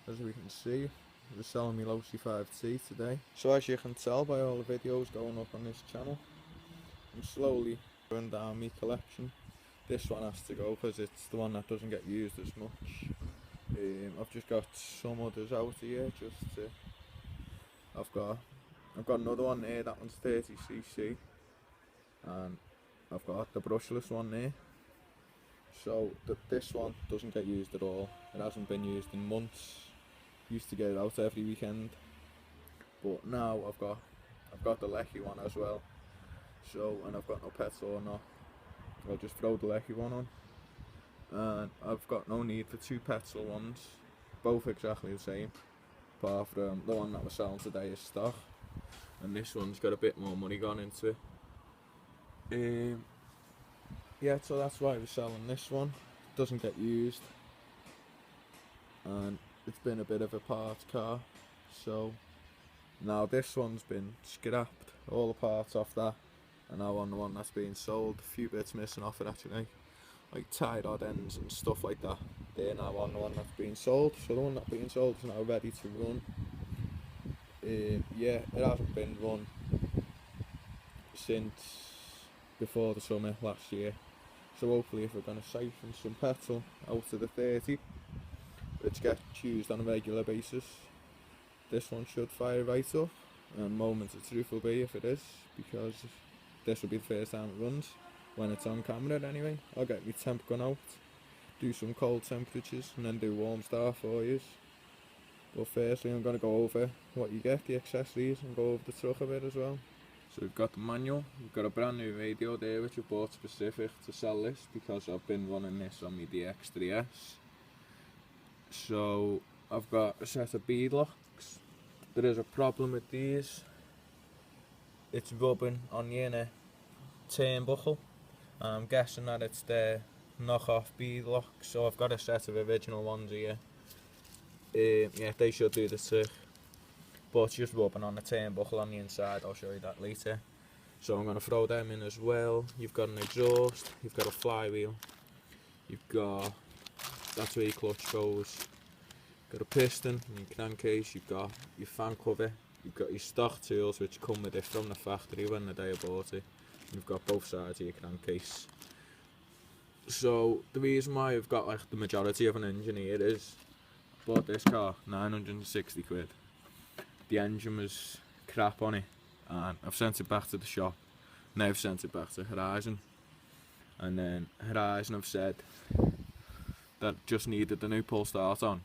as we can see, we're selling me Losi 5T today. So as you can tell by all the videos going up on this channel, I'm slowly going down my collection. This one has to go because it's the one that doesn't get used as much. I've just got some others out here I've got another one there, that one's 30cc, and I've got the brushless one there. So this one doesn't get used at all. It hasn't been used in months. Used to get it out every weekend, but now I've got the Lecky one as well. So, and I've got no petrol or not. I'll just throw the Lecky one on, and I've got no need for two petrol ones, both exactly the same, apart from the one that we're selling today is stock, and this one's got a bit more money gone into it. Yeah, so that's why we're selling this one. It doesn't get used, and it's been a bit of a parts car. So now this one's been scrapped, all the parts off that, and now on the one that's being sold, a few bits missing off it actually, like tie rod ends and stuff like that. They're now on the one that's being sold, so the one that's being sold is now ready to run. Yeah, it hasn't been run since before the summer last year, so hopefully if we're going to siphon some petrol out of the 30, which gets used on a regular basis, this one should fire right up, and moment of truth will be if it is, because this will be the first time it runs, when it's on camera anyway. I'll get my temp gun out, do some cold temperatures, and then do warm start for you. But firstly I'm going to go over what you get, the accessories, and go over the truck a bit as well. So we've got the manual, we've got a brand new radio there which I bought specific to sell this, because I've been running this on my DX3S. So I've got a set of bead locks. There is a problem with these. It's rubbing on the inner turnbuckle. I'm guessing that it's the knockoff bead locks, so I've got a set of original ones here. Yeah, they should do the trick, but it's just rubbing on the turnbuckle on the inside. I'll show you that later. So I'm going to throw them in as well. You've got an exhaust, you've got a flywheel, you've got, that's where your clutch goes, got a piston and your crankcase, you've got your fan cover, you've got your stock tools which come with it from the factory when the day I bought it. You've got both sides of your crankcase. So the reason why I've got like the majority of an engine here is I bought this car 960 quid. The engine was crap on it, and I've sent it back to the shop. Now I've sent it back to Horizon, and then Horizon have said that it just needed the new pull start on,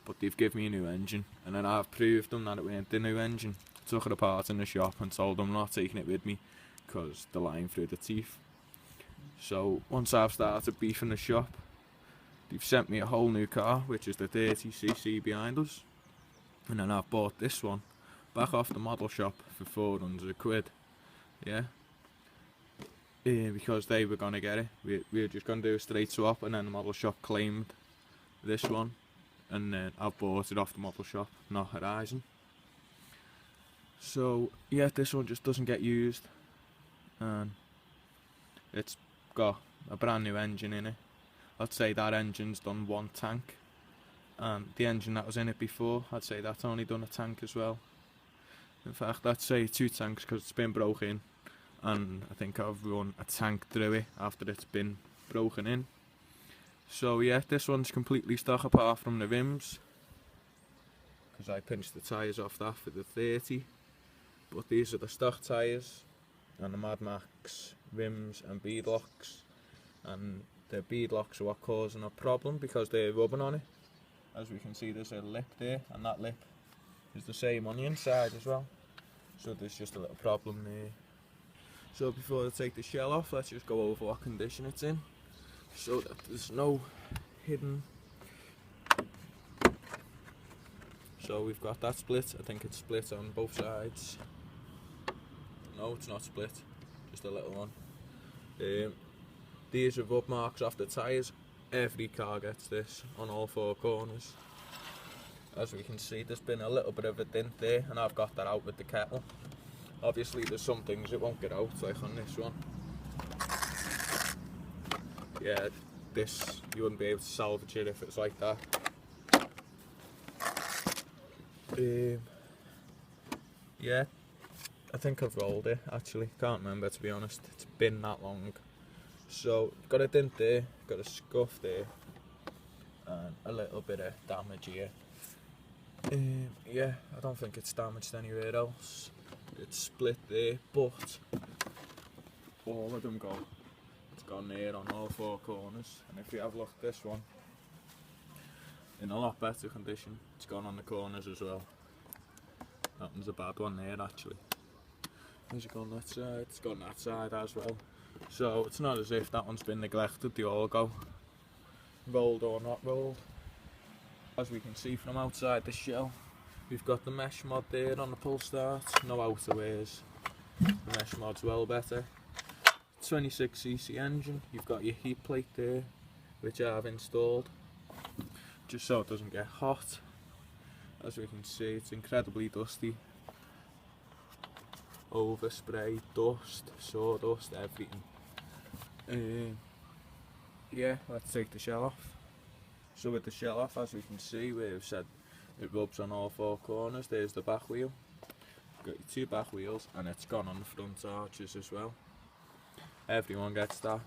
but they've given me a new engine, and then I've proved them that it weren't the new engine. Took it apart in the shop and told them I'm not taking it with me because they're lying through the teeth. So once I've started beefing the shop, they've sent me a whole new car, which is the 30cc behind us, and then I've bought this one back off the model shop for 400 quid. Yeah, because they were going to get it. We were just going to do a straight swap, and then the model shop claimed this one, and then I've bought it off the model shop, not Horizon. So yeah, this one just doesn't get used, and it's got a brand new engine in it. I'd say that engine's done one tank, and the engine that was in it before, I'd say that's only done a tank as well. In fact, I'd say 2 tanks because it's been broken, and I think I've run a tank through it after it's been broken in. So yeah, this one's completely stock apart from the rims, because I pinched the tyres off that for the 30, but these are the stock tyres, and the Mad Max rims and bead locks, and the bead locks are what causing a problem because they're rubbing on it. As we can see, there's a lip there, and that lip is the same on the inside as well, so there's just a little problem there. So before I take the shell off, let's just go over what condition it's in, so that there's no hidden. So we've got that split. I think it's split on both sides. No, it's not split, just a little one. These are rub marks off the tyres. Every car gets this on all 4 corners. As we can see, there's been a little bit of a dent there, and I've got that out with the kettle. Obviously there's some things it won't get out, like on this one. Yeah, this, you wouldn't be able to salvage it if it's like that. Yeah, I think I've rolled it actually, can't remember to be honest, it's been that long. So, got a dent there, got a scuff there, and a little bit of damage here. Yeah, I don't think it's damaged anywhere else. It's split there, but all of them go. It's gone there on all four corners, and if you have a look at this one, in a lot better condition, it's gone on the corners as well. That one's a bad one there actually. Has it gone that side? It's gone that side as well. So it's not as if that one's been neglected, they all go. Rolled or not rolled. As we can see from outside the shell, we've got the mesh mod there on the pull start, no outerwears. The mesh mod's well better. 26cc engine, you've got your heat plate there, which I've installed, just so it doesn't get hot. As we can see, it's incredibly dusty. Overspray, dust, sawdust, everything. Yeah, let's take the shell off. So with the shell off, as we can see, we've said it rubs on all four corners. There's the back wheel. Got your two back wheels, and it's gone on the front arches as well. Everyone gets that.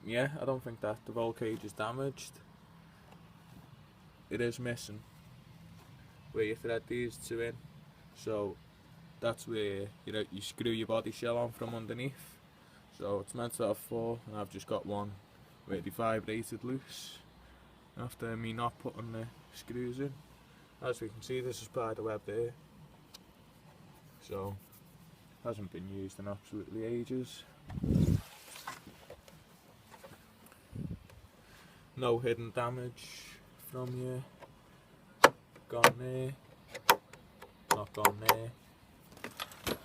Yeah, I don't think that the roll cage is damaged. It is missing where you thread these two in, so that's where you screw your body shell on from underneath. So it's meant to have four, and I've just got one where they vibrated loose after me not putting the screws in. As we can see, this is spider web there, so hasn't been used in absolutely ages. No hidden damage from here. Gone there, not gone there. I'm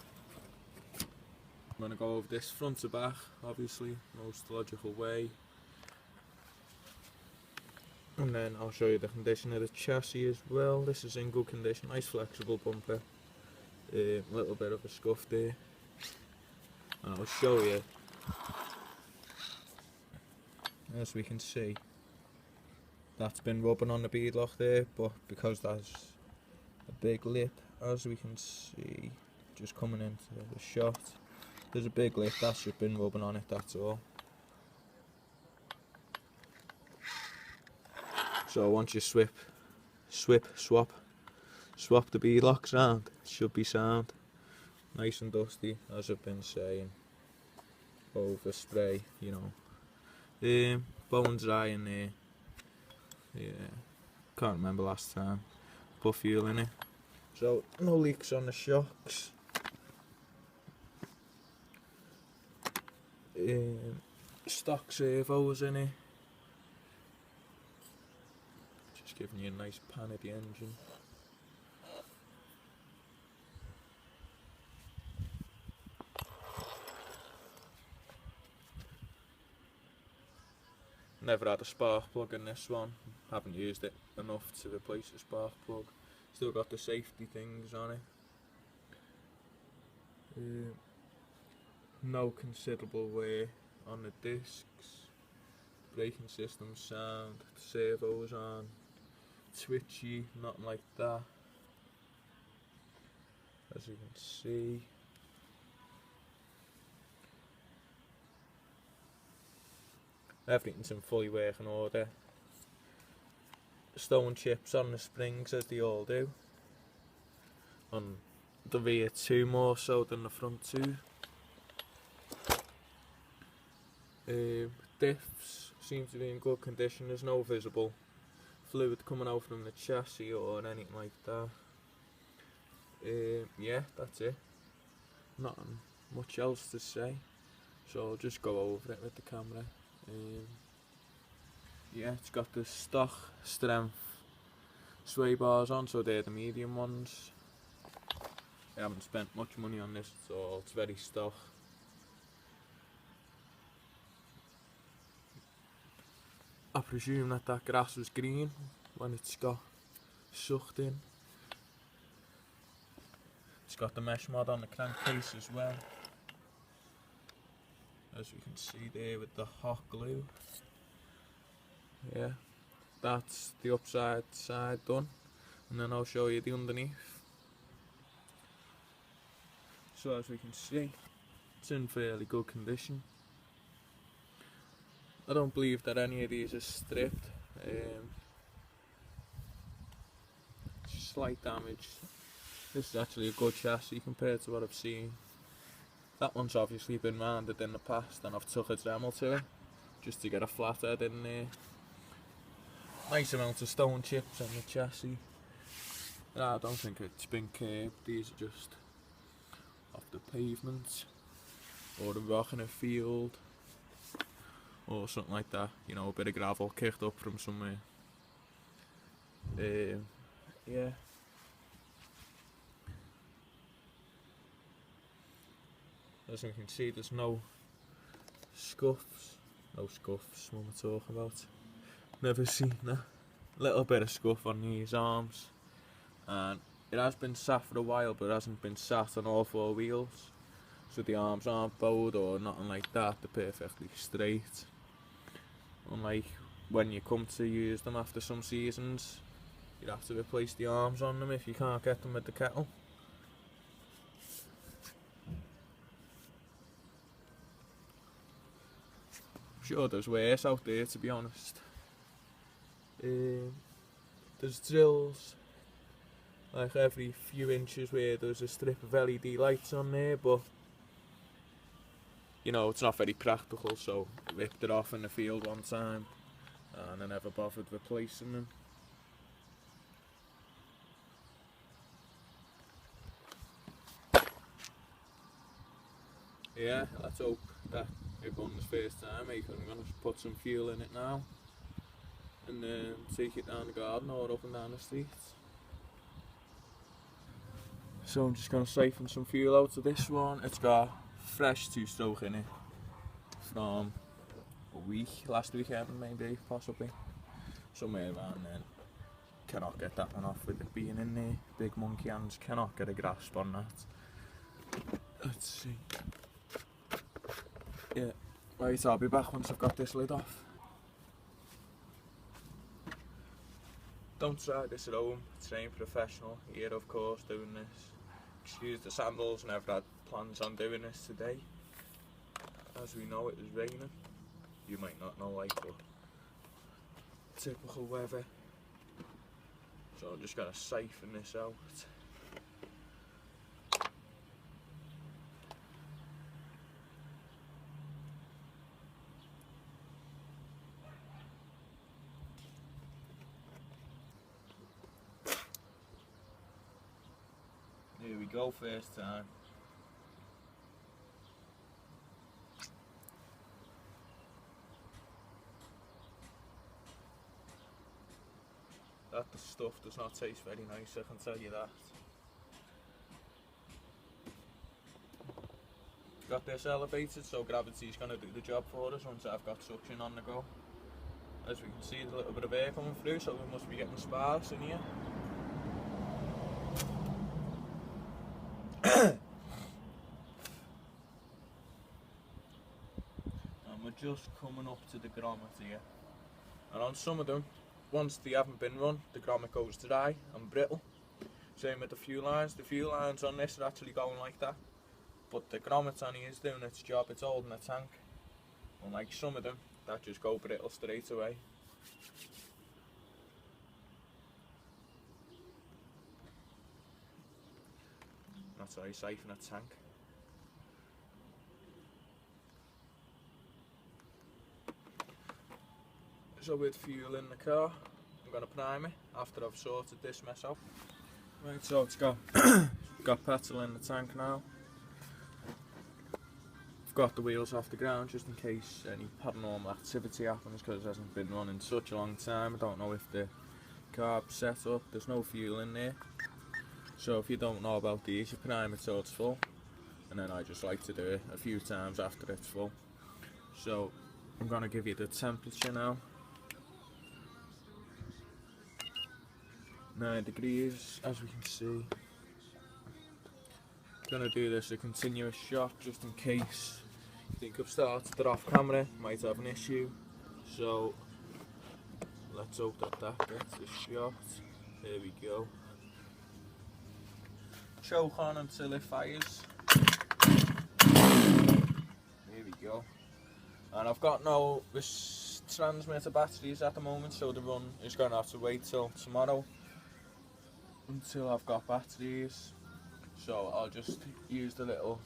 going to go over this front to back, obviously, most logical way. And then I'll show you the condition of the chassis as well. This is in good condition, nice flexible bumper. A little bit of a scuff there. And I'll show you, as we can see, that's been rubbing on the beadlock there, but because that's a big lip, as we can see, just coming into the shot, there's a big lip, that's just been rubbing on it, that's all. So once you swap the beadlocks round, it should be sound. Nice and dusty, as I've been saying. Overspray, bone dry in there. Yeah, can't remember last time. Put fuel in it. So no leaks on the shocks. Stock servos in it. Just giving you a nice pan of the engine. Never had a spark plug in this one. Haven't used it enough to replace a spark plug. Still got the safety things on it. No considerable wear on the discs. Braking system sound. The servos on. Twitchy, nothing like that. As you can see. Everything's in fully working order. Stone chips on the springs, as they all do. On the rear two more so than the front two. Diffs seem to be in good condition. There's no visible fluid coming out from the chassis or anything like that. Yeah, that's it. Nothing much else to say. So I'll just go over it with the camera. Yeah, it's got the stock strength sway bars on, so they're the medium ones. I haven't spent much money on this at all, it's very stock. I presume that grass was green when it's got sucked in. It's got the mesh mod on the crankcase as well, as you can see there with the hot glue. Yeah, that's the upside side done. and then I'll show you the underneath. So as we can see, it's in fairly good condition. I don't believe that any of these are stripped. Slight damage. This is actually a good chassis compared to what I've seen. That one's obviously been rounded in the past, and I've took a Dremel to it just to get a flathead in there. Nice amount of stone chips on the chassis. I don't think it's been curbed. These are just off the pavement or the rock in a field or something like that. You know, a bit of gravel kicked up from somewhere. Yeah. As you can see, there's no scuffs. No scuffs, what am I talking about? Never seen that. Little bit of scuff on these arms. And it has been sat for a while, but it hasn't been sat on all four wheels. So the arms aren't bowed or nothing like that, they're perfectly straight. Unlike when you come to use them after some seasons, you'd have to replace the arms on them if you can't get them with the kettle. Sure, there's worse out there, to be honest. There's drills like every few inches where there's a strip of LED lights on there, but you know, it's not very practical, so ripped it off in the field one time and I never bothered replacing them. Yeah, let's hope that it runs first time. I'm going to put some fuel in it now and then take it down the garden or up and down the street. So I'm just going to siphon some fuel out of this one. It's got fresh 2-stroke in it from a week, last weekend maybe, possibly. Somewhere around then. Cannot get that one off with it being in there. Big monkey hands cannot get a grasp on that. Let's see. Yeah, right, I'll be back once I've got this lid off. Don't try this at home, train professional here of course doing this. Excuse the sandals, never had plans on doing this today. As we know, it was raining. You might not know, like, but typical weather. So I'm just going to siphon this out. Here we go, first time. That stuff does not taste very nice, I can tell you that. Got this elevated, so gravity's going to do the job for us once I've got suction on the go. As we can see, there's a little bit of air coming through, so we must be getting sparks in here. And we're just coming up to the grommet here. And on some of them, once they haven't been run, the grommet goes dry and brittle. Same with the fuel lines. The fuel lines on this are actually going like that. But the grommet on here is doing its job, it's holding a tank. Unlike some of them, that just go brittle straight away. That's how you siphon a tank. So with fuel in the car, I'm going to prime it after I've sorted this mess out. Right, so it's got petrol in the tank now. I've got the wheels off the ground just in case any paranormal activity happens because it hasn't been running such a long time. I don't know if the carb's set up, there's no fuel in there. So if you don't know about these, you prime it so it's full. And then I just like to do it a few times after it's full. So I'm going to give you the temperature now. 9 degrees, as we can see. I'm going to do this a continuous shot just in case you think I've started it off camera, might have an issue. So let's hope that that gets the shot. There we go. Choke on until it fires. There we go. And I've got no transmitter batteries at the moment, so the run is going to have to wait till tomorrow until I've got batteries. So I'll just use the little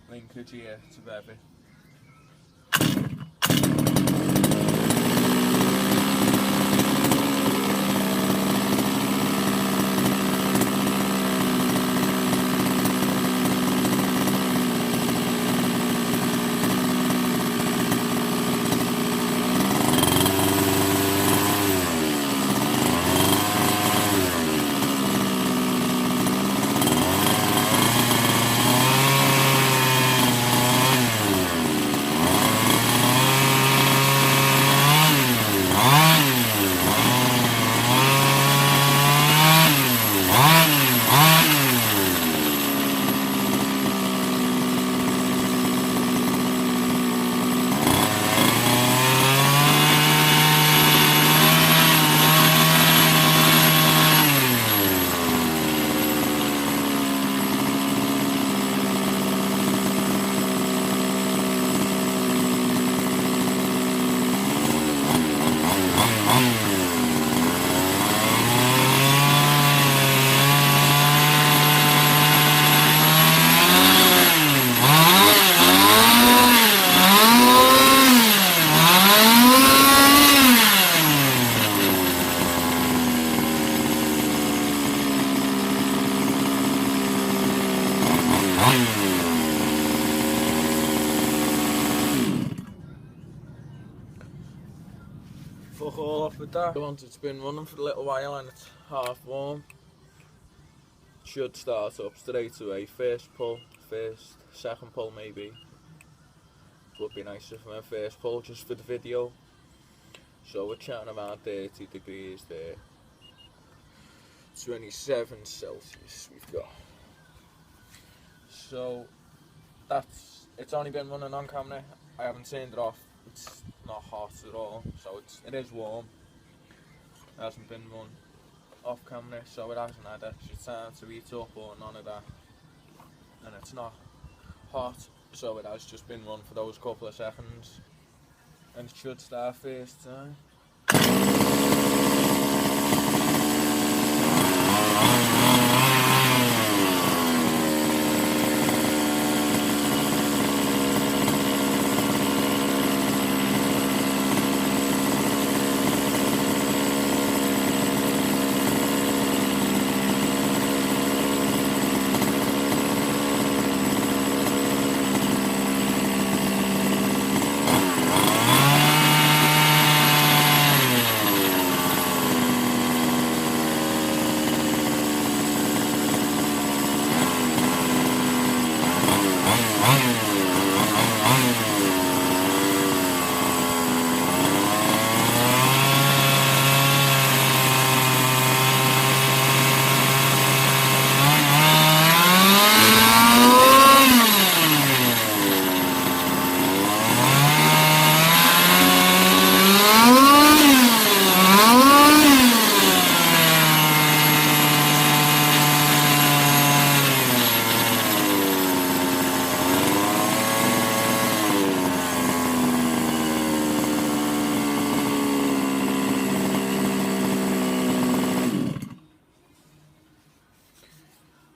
linkage here to rev it. Fuck all off with that. Once it's been running for a little while and it's half warm, it should start up straight away. First pull, second pull maybe. Would be nicer for my first pull just for the video. So we're chatting around 30 degrees there. 27 Celsius we've got. So it's only been running on camera. I haven't turned it off. It's not hot at all, so it is warm. It hasn't been run off camera, so it hasn't had extra time to heat up or none of that. And it's not hot, so it has just been run for those couple of seconds. And it should start first time.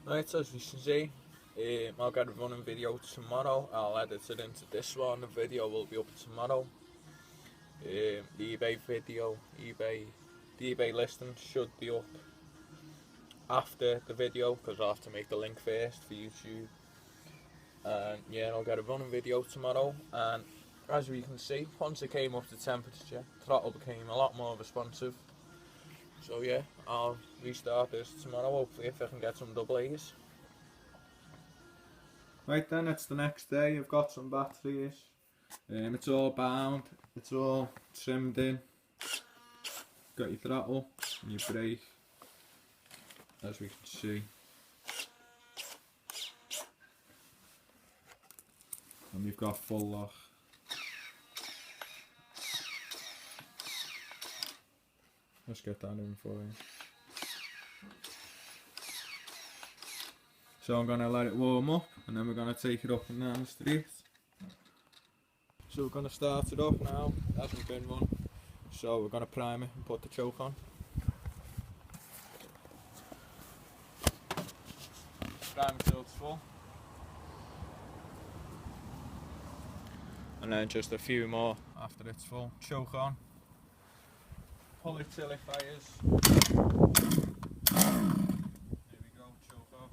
Right, as you can see, I'll get a running video tomorrow. I'll edit it into this one. The video will be up tomorrow. The eBay video, the eBay listing should be up after the video because I have to make the link first for YouTube. And yeah, I'll get a running video tomorrow. And as we can see, once it came up to temperature, throttle became a lot more responsive. So yeah, I'll restart this tomorrow, hopefully if I can get some double A's. Right then, it's the next day. I've got some batteries. It's all bound, it's all trimmed in. Got your throttle and your brake, as we can see. And we've got full lock. Let's get that in for you. So I'm going to let it warm up and then we're going to take it up and down the street. So we're going to start it up now, it hasn't been run. So we're going to prime it and put the choke on. Prime it till it's full. And then just a few more after it's full. Choke on. Pull it till it fires. There we go, choke off.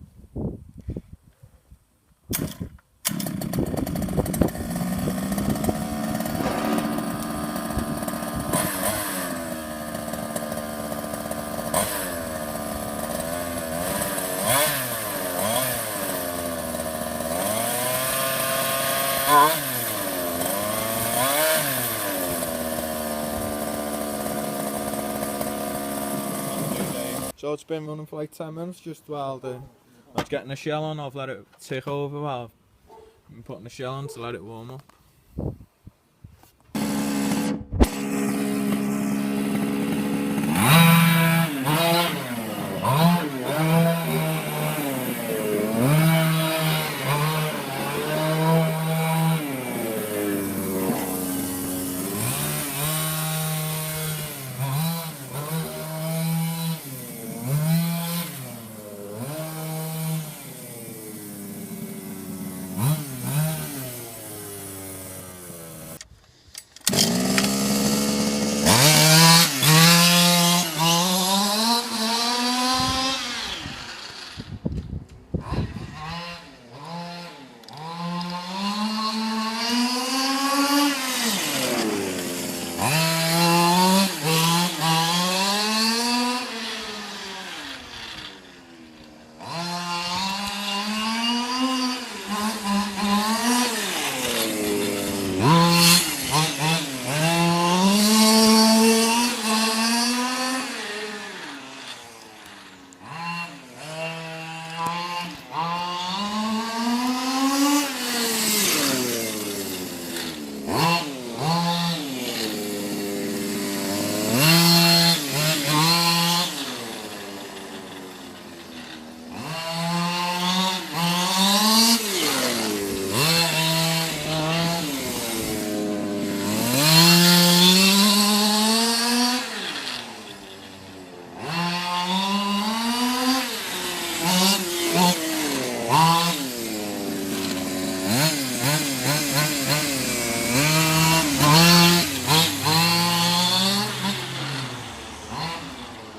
So it's been running for like 10 minutes just while I was getting the shell on. I've let it tick over while I'm putting the shell on to let it warm up.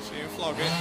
So you flog it.